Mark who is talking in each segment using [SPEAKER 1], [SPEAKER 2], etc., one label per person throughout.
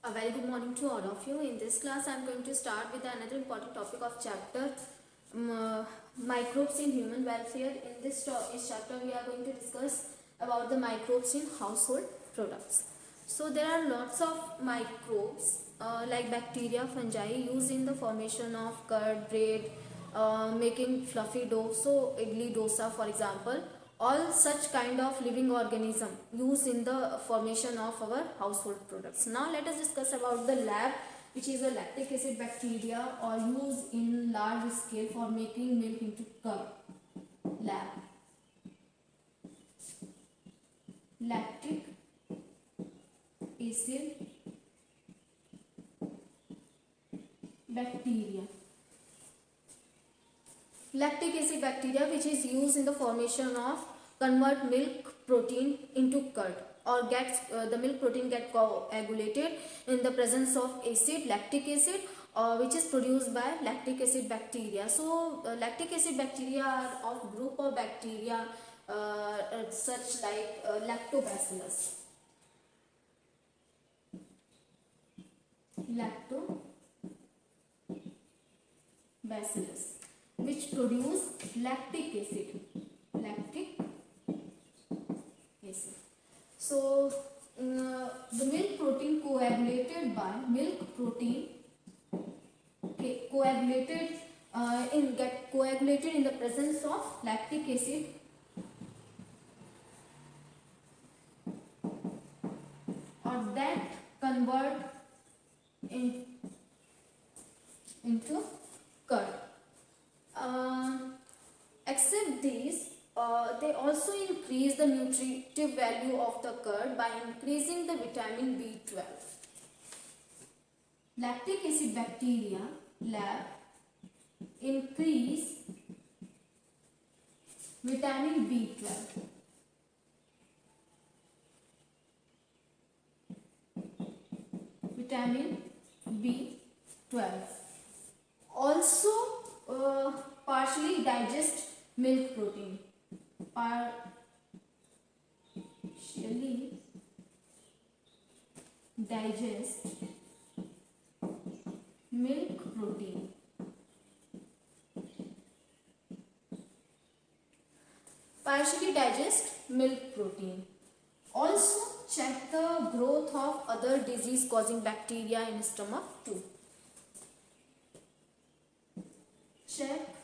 [SPEAKER 1] A very good morning to all of you. In this class, I am going to start with another important topic of chapter microbes in human welfare. In this chapter, we are going to discuss about the microbes in household products. So there are lots of microbes like bacteria, fungi used in the formation of curd, bread, making fluffy dough. So idli dosa, for example, all such kind of living organism used in the formation of our household products. Now let us discuss about the lab, which is a lactic acid bacteria or used in large scale for making milk into curd. Lab, lactic acid bacteria. Lactic acid bacteria, which is used in the formation of convert milk protein into curd, or gets the milk protein get coagulated in the presence of acid, lactic acid, which is produced by lactic acid bacteria. So lactic acid bacteria are of group of bacteria such like lactobacillus. Lactobacillus, which produce lactic acid. So the milk protein coagulated by coagulated in the presence of lactic acid or that convert into curd. Except these, they also increase the nutritive value of the curd by increasing the vitamin B12. Lactic acid bacteria, lab, increase vitamin B12. Vitamin B12. Also partially digest milk protein. Partially digest milk protein. Partially digest milk protein. Also check the growth of other disease causing bacteria in stomach too. Check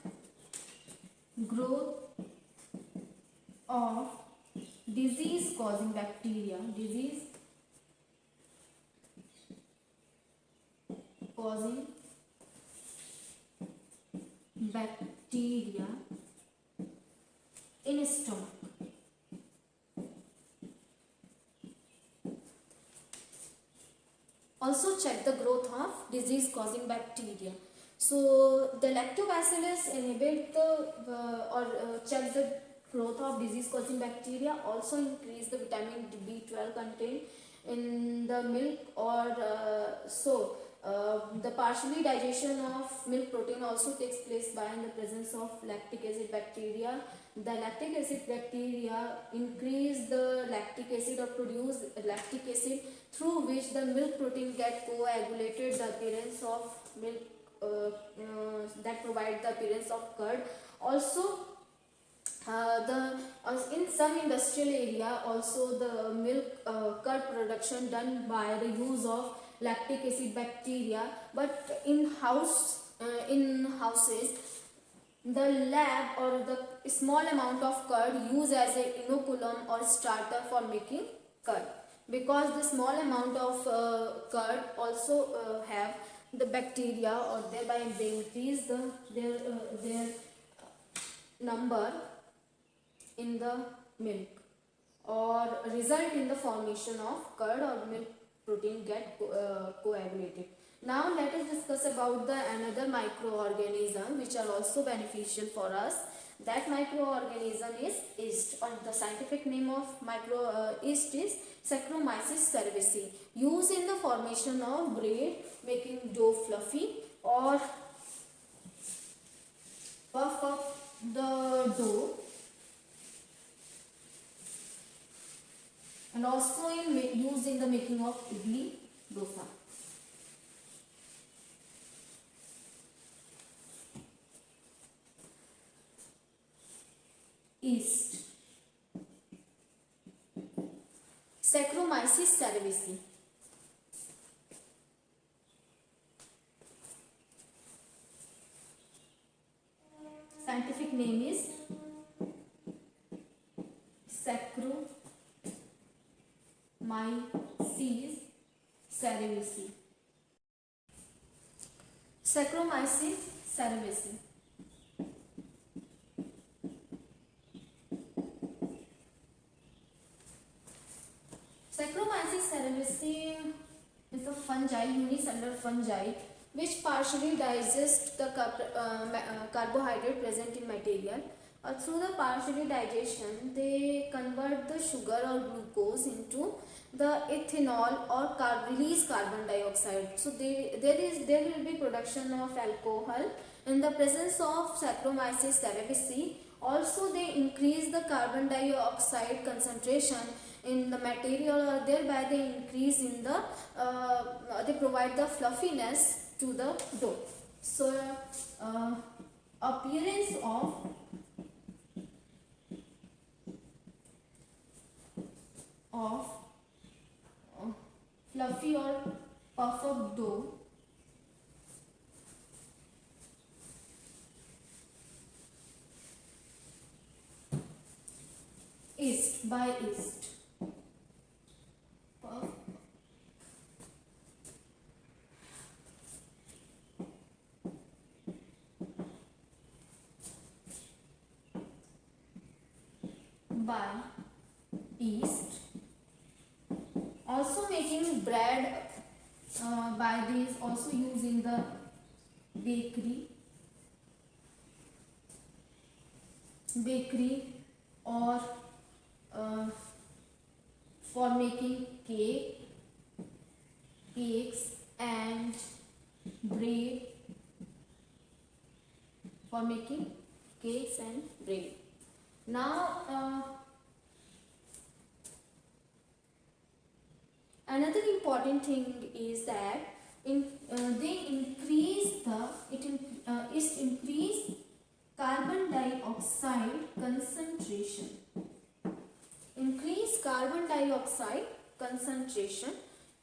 [SPEAKER 1] growth of disease causing bacteria. Disease causing bacteria in stomach. Also check the growth of disease causing bacteria. So the lactobacillus inhibit check the growth of disease causing bacteria, also increase the vitamin B12 contained in the milk, or the partially digestion of milk protein also takes place by in the presence of lactic acid bacteria. The lactic acid bacteria increase the lactic acid or produce lactic acid, through which the milk protein get coagulated, the appearance of milk that provide the appearance of curd. Also in some industrial area, also the milk curd production done by the use of lactic acid bacteria, but in houses the lab or the small amount of curd used as a inoculum or starter for making curd, because the small amount of curd also have the bacteria, or thereby they increase their number in the milk, or result in the formation of curd or milk protein get coagulated. Now let us discuss about the another microorganism which are also beneficial for us. That microorganism is yeast, or the scientific name of yeast is Saccharomyces cerevisiae, used in the formation of bread, making dough fluffy, or puff up the dough, and also used in the making of idli dosa. East. Saccharomyces cerevisiae. Scientific name is Saccharomyces cerevisiae. Saccharomyces cerevisiae. Saccharomyces cerevisiae is a fungi, unicellular fungi, which partially digest the carbohydrate present in material. Through the partially digestion, they convert the sugar or glucose into the ethanol or release carbon dioxide. So there will be production of alcohol in the presence of Saccharomyces cerevisiae. Also, they increase the carbon dioxide concentration in the material, or thereby they increase in the they provide the fluffiness to the dough. So appearance of fluffy or puff of dough yeast by yeast. Puff by yeast. Also making bread by these, also used in the bakery or for making cakes and bread, for making cakes and bread. Now another important thing is that they increase increase carbon dioxide concentration. Increase carbon dioxide concentration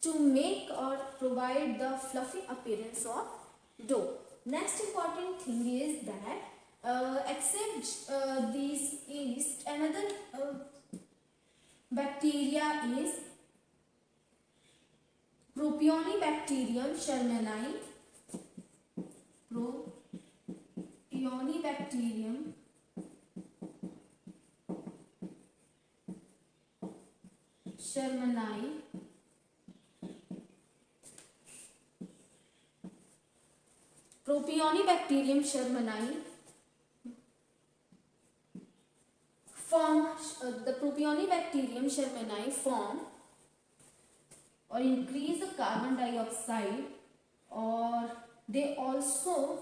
[SPEAKER 1] to make or provide the fluffy appearance of dough. Next important thing is that except these yeast, another bacteria is Propionibacterium shermani. Propionibacterium shermani Propionibacterium shermani form the Propionibacterium shermani form or increase the carbon dioxide, or they also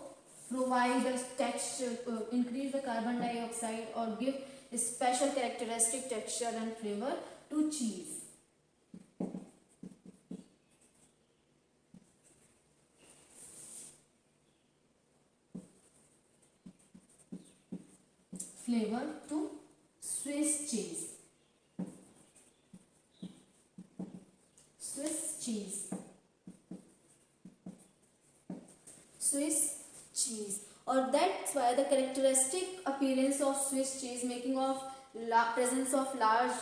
[SPEAKER 1] provide a texture, increase the carbon dioxide or give a special characteristic texture and flavor to cheese. Flavor to Swiss cheese. Swiss cheese, or that's why the characteristic appearance of Swiss cheese, making of presence of large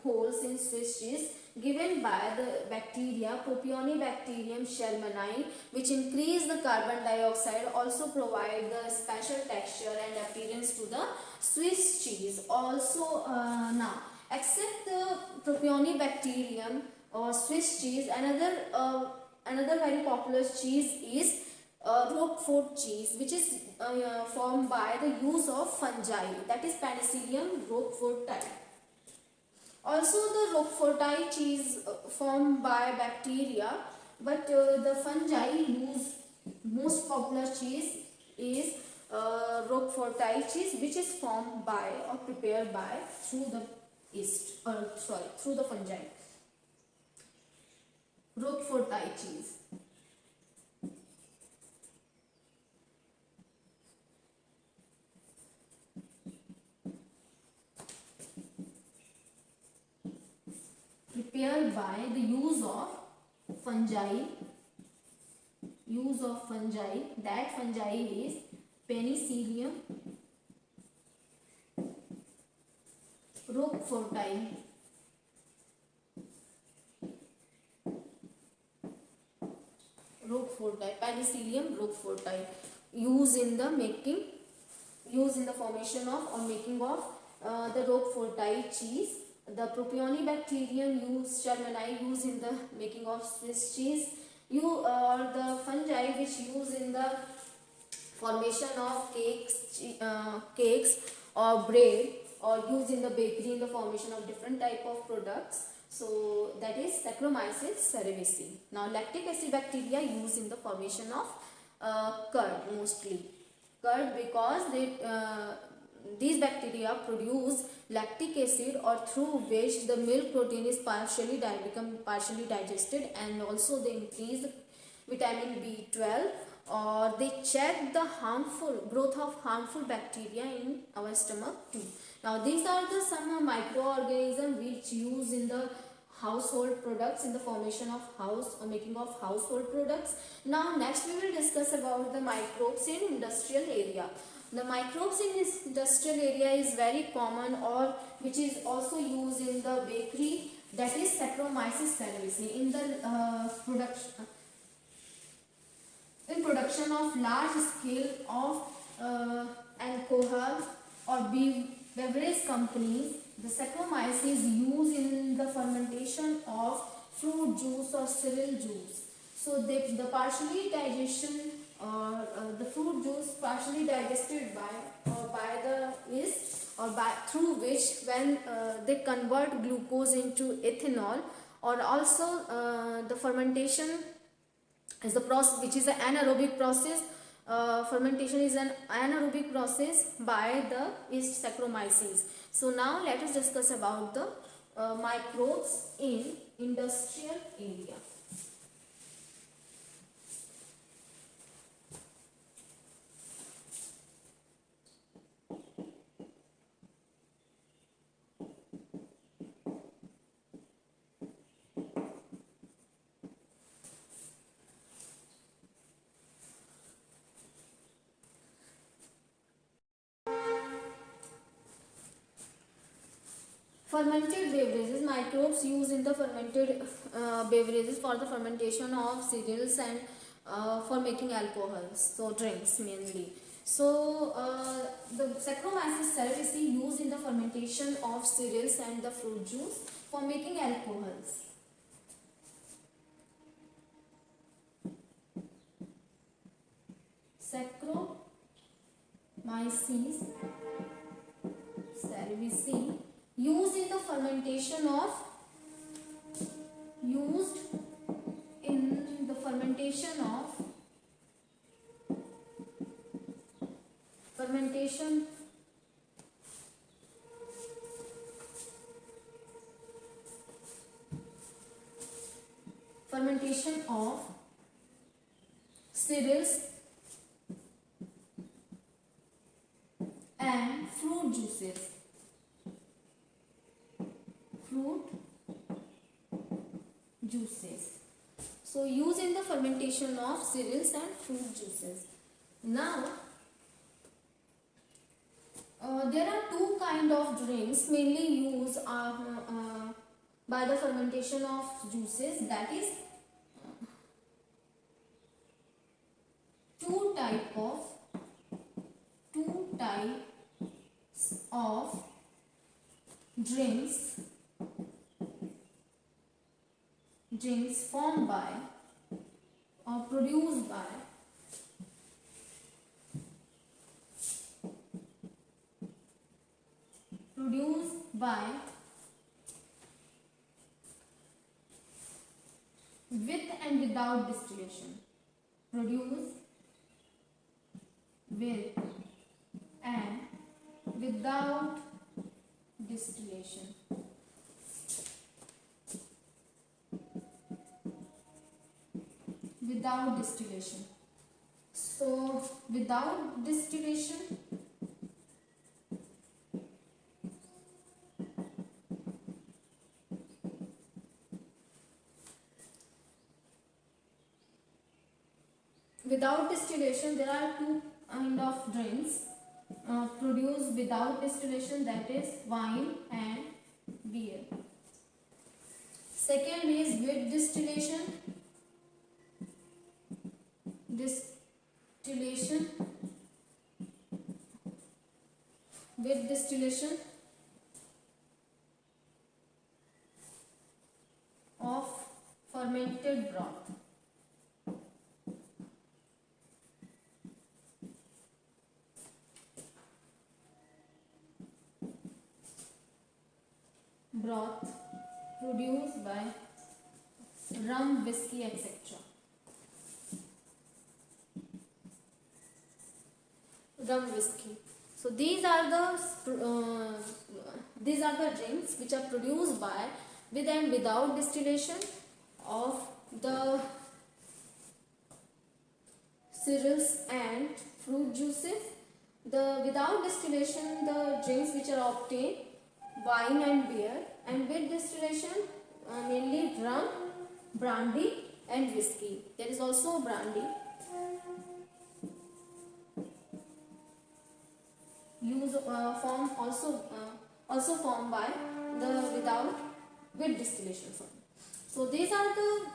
[SPEAKER 1] holes in Swiss cheese, given by the bacteria Propionibacterium shermani, which increase the carbon dioxide, also provide the special texture and appearance to the Swiss cheese. Also now, except the Propionibacterium or Swiss cheese, another very popular cheese is Roquefort cheese, which is formed by the use of fungi, that is Penicillium roqueforti. Also the Roqueforti cheese formed by bacteria, but the fungi use most popular cheese is Roqueforti cheese, which is formed by or prepared by through the through the fungi. Roqueforti cheese. prepared by the use of fungi. Use of fungi. That fungi is Penicillium roqueforti. Penicillium roqueforti. Used in the formation of or making of the roqueforti cheese. The Propionibacterium used in the making of Swiss cheese. Or the fungi which used in the formation of cakes or bread, or used in the bakery in the formation of different type of products. So that is Saccharomyces cerevisiae. Now lactic acid bacteria used in the formation of curd, mostly curd, because these bacteria produce lactic acid, or through which the milk protein is become partially digested, and also they increase vitamin B12, or they check the growth of harmful bacteria in our stomach too. Now these are the some microorganisms which use in the household products, in the formation of making of household products. Now next we will discuss about the microbes in industrial area. The microbes in this industrial area is very common, or which is also used in the bakery, that is Saccharomyces cerevisiae. In the production of large scale of alcohol or beverage companies, the Saccharomyces is used in the fermentation of fruit juice or cereal juice. So the partially digestion, or the fruit juice partially digested by the yeast, or through which when they convert glucose into ethanol, or also the fermentation is the process which is an anaerobic process. Fermentation is an anaerobic process by the yeast Saccharomyces. So now let us discuss about the microbes in industrial area. Fermented beverages. Microbes used in the fermented beverages for the fermentation of cereals and for making alcohols, so drinks mainly. So the Saccharomyces cerevisiae used in the fermentation of cereals and the fruit juice for making alcohols. Saccharomyces cerevisiae used in the fermentation of cereals and fruit juices. So used in the fermentation of cereals and fruit juices. Now there are two kind of drinks mainly used by the fermentation of juices, that is two types of drinks formed by or produced by with and without distillation. Produced with and without distillation. Without distillation. So without distillation, without distillation, there are two kind of drinks produced without distillation, that is wine and beer. Second is with distillation. With distillation of fermented broth. Broth produced by rum, whiskey, etc. Rum, whiskey. So these are the drinks which are produced by with and without distillation of the cereals and fruit juices. The without distillation, the drinks which are obtained, wine and beer, and with distillation mainly rum, brandy and whiskey. There is also brandy also formed by the with distillation. So these are the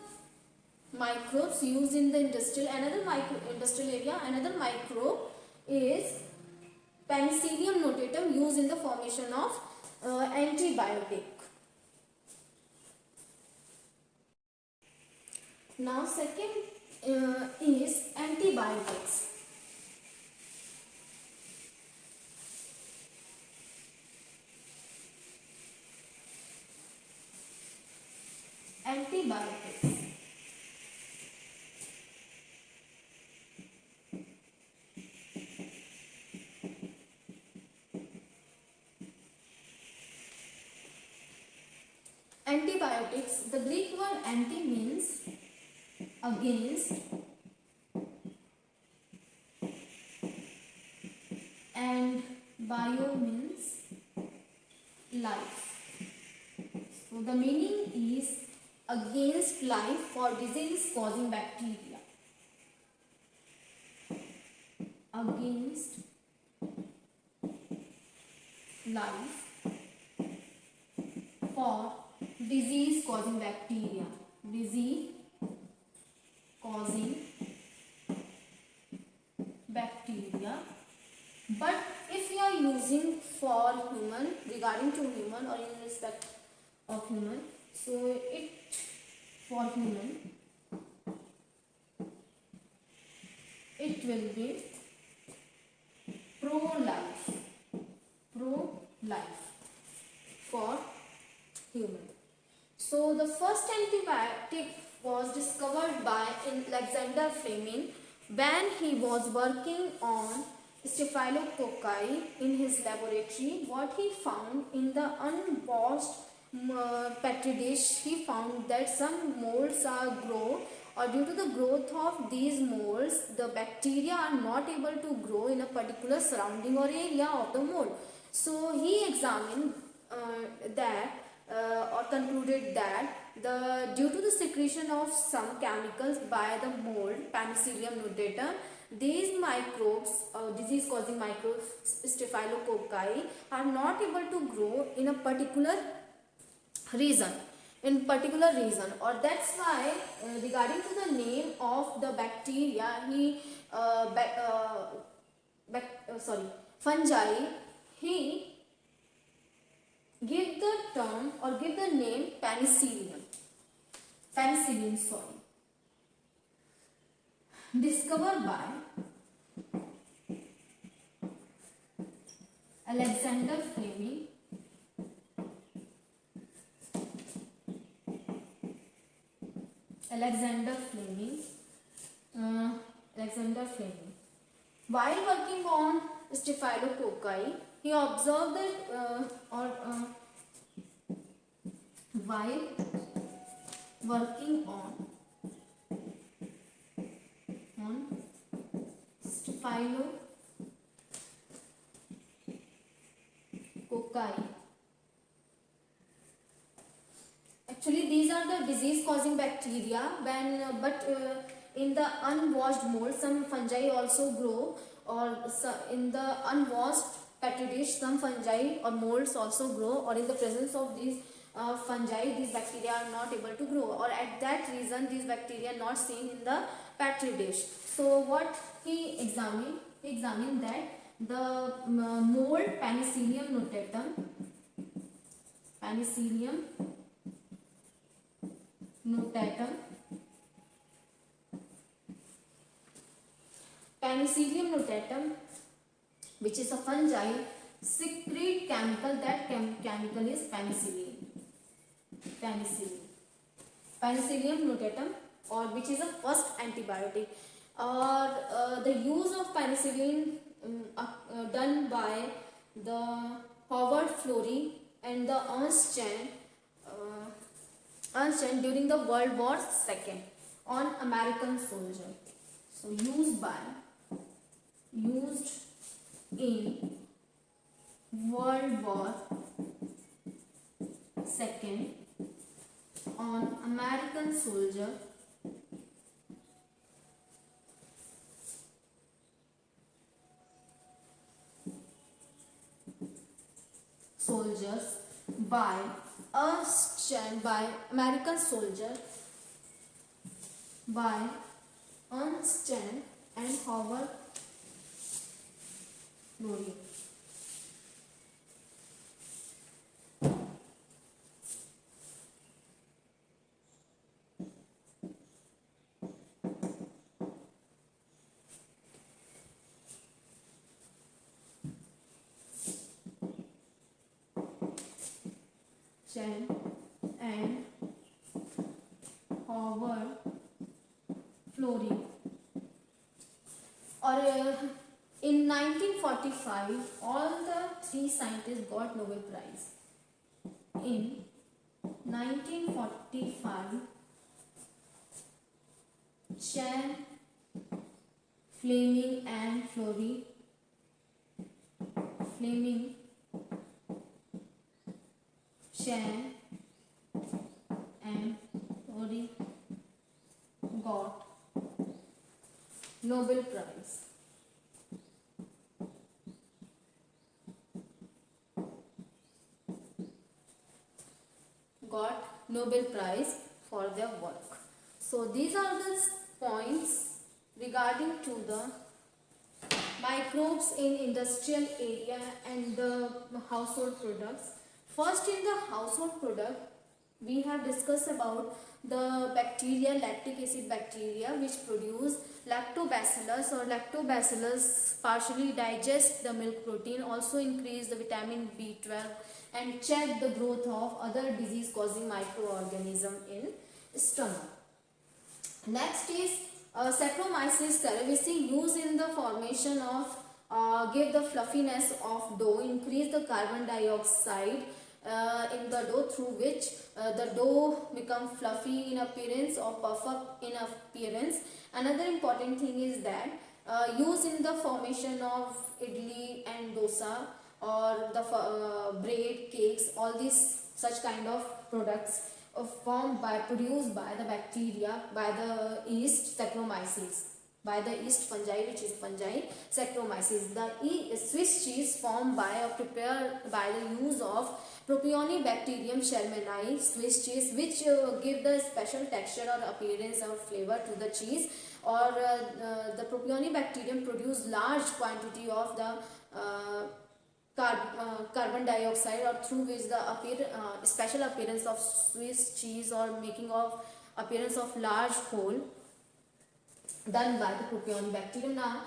[SPEAKER 1] microbes used in the industrial area. Another microbe is Penicillium notatum, used in the formation of antibiotic. Now second is antibiotics. Antibiotics. Antibiotics, the Greek word anti means against, and bio means life. So the meaning is against life for disease causing bacteria. Against life for disease causing bacteria. Disease causing bacteria. But if you are using for human, regarding to human or in respect of human, so it for human it will be pro-life for human. So the first antibiotic was discovered by Alexander Fleming when he was working on Staphylococci in his laboratory. What he found in the unwashed petri dish, he found that some molds grow, or due to the growth of these molds, the bacteria are not able to grow in a particular surrounding or area of the mold. So he examined or concluded that due to the secretion of some chemicals by the mold Penicillium notatum, these microbes, disease causing microbes, Staphylococci, are not able to grow in a particular region, or that's why regarding to the name of the bacteria, fungi, he give the term or give the name penicillin, discovered by Alexander Fleming. While working on Staphylococci, he observed that while working on Staphylococci, actually these are the disease causing bacteria, in the unwashed mold some fungi also grow, or in the unwashed petri dish some fungi or molds also grow, or in the presence of these fungi these bacteria are not able to grow, or at that reason these bacteria are not seen in the petri dish. So what he examined that the mold Penicillium notatum Penicillium notatum, which is a fungi, secrete chemical. That chemical is penicillin. Penicillium notatum, or which is a first antibiotic. Or the use of penicillin done by the Howard Florey and the Ernst Chan during the World War II on American soldier. So used in World War II on American soldiers by American soldier by Ernst Chan and Howard Florey. Chan and Howard Florey. Or in 1945, all the three scientists got Nobel Prize. In 1945, Chan, Fleming and Florey, Chan and Florey got Nobel Prize. Got Nobel Prize for their work. So these are the points regarding to the microbes in industrial area and the household products. First, in the household product, we have discussed about the bacteria, lactic acid bacteria, which produce lactobacillus, or lactobacillus partially digest the milk protein, also increase the vitamin B12 and check the growth of other disease causing microorganism in stomach. Next is Saccharomyces cerevisiae, used in the formation of give the fluffiness of dough, increase the carbon dioxide in the dough, through which the dough become fluffy in appearance or puff up in appearance. Another important thing is that used in the formation of idli and dosa, or the bread, cakes, all these such kind of products produced by the bacteria, by the yeast Saccharomyces, by the yeast fungi, which is fungi Saccharomyces. The Swiss cheese formed by or prepared by the use of Propionibacterium shermani Swiss cheese, which give the special texture or appearance or flavor to the cheese. Or the Propionibacterium produce large quantity of the carbon dioxide, or through which the special appearance of Swiss cheese, or making of appearance of large hole done by the Propionibacterium. Now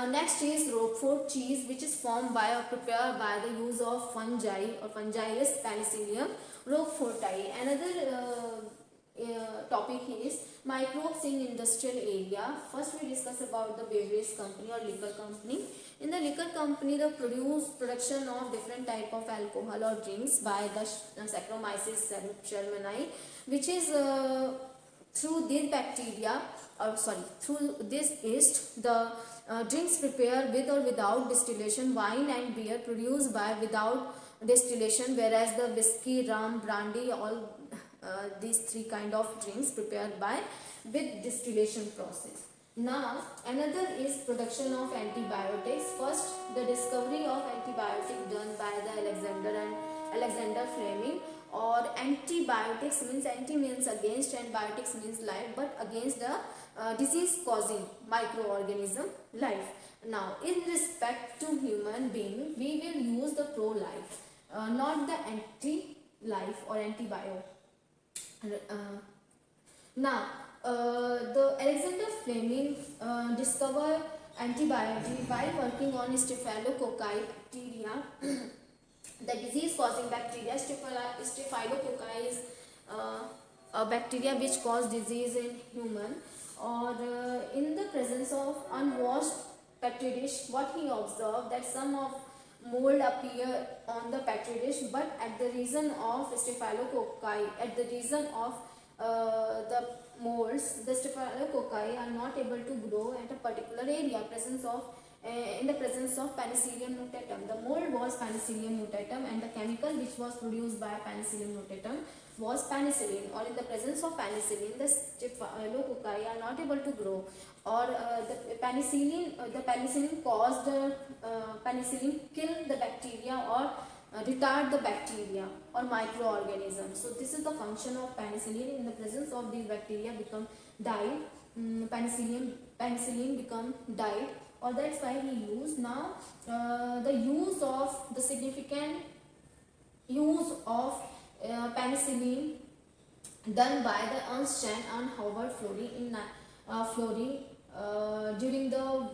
[SPEAKER 1] next is Roquefort cheese, which is formed by or prepared by the use of fungi or Fungilis Penicillium roqueforti. Another topic is microbes in industrial area. First we discuss about the beverage company or liquor company. In the liquor company, the production of different type of alcohol or drinks by the Saccharomyces cerevisiae, which is through this bacteria, or sorry, through this yeast, the drinks prepared with or without distillation. Wine and beer produced by without distillation, whereas the whiskey, rum, brandy, all these three kind of drinks prepared by with distillation process. Now another is production of antibiotics. First, the discovery of antibiotic done by the Alexander Fleming. Or antibiotics means, anti means against and biotics means life, but against the disease causing microorganism life. Now in respect to human being, we will use the pro life, not the anti life or antibio. Now the Alexander Fleming discovered antibiotic while working on Staphylococci bacteria. The disease causing bacteria. Staphylococci is a bacteria which cause disease in human. Or in the presence of unwashed petri dish, what he observed that some of mold appear on the petri dish, but at the reason of Staphylococci, at the reason of the molds, the Staphylococci are not able to grow at a particular area. In the presence of Penicillium notatum. The mold was Penicillium notatum, and the chemical which was produced by Penicillium notatum was penicillin. Or in the presence of penicillin, the Staphylococci are not able to grow. Or the penicillin caused penicillin kill the bacteria or retard the bacteria or microorganisms. So this is the function of penicillin. In the presence of these bacteria become died. Penicillin become died. Or that's why we use. Now the use of the significant use of penicillin done by the Ernst Chan and Howard Florey during the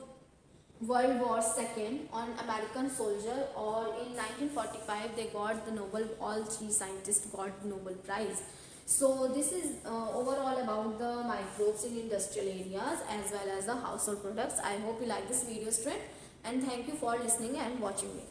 [SPEAKER 1] World War II on American soldier. Or in 1945 they got the Nobel, all three scientists got the Nobel Prize. So this is overall about the microbes in industrial areas as well as the household products. I hope you like this video, student, and thank you for listening and watching me.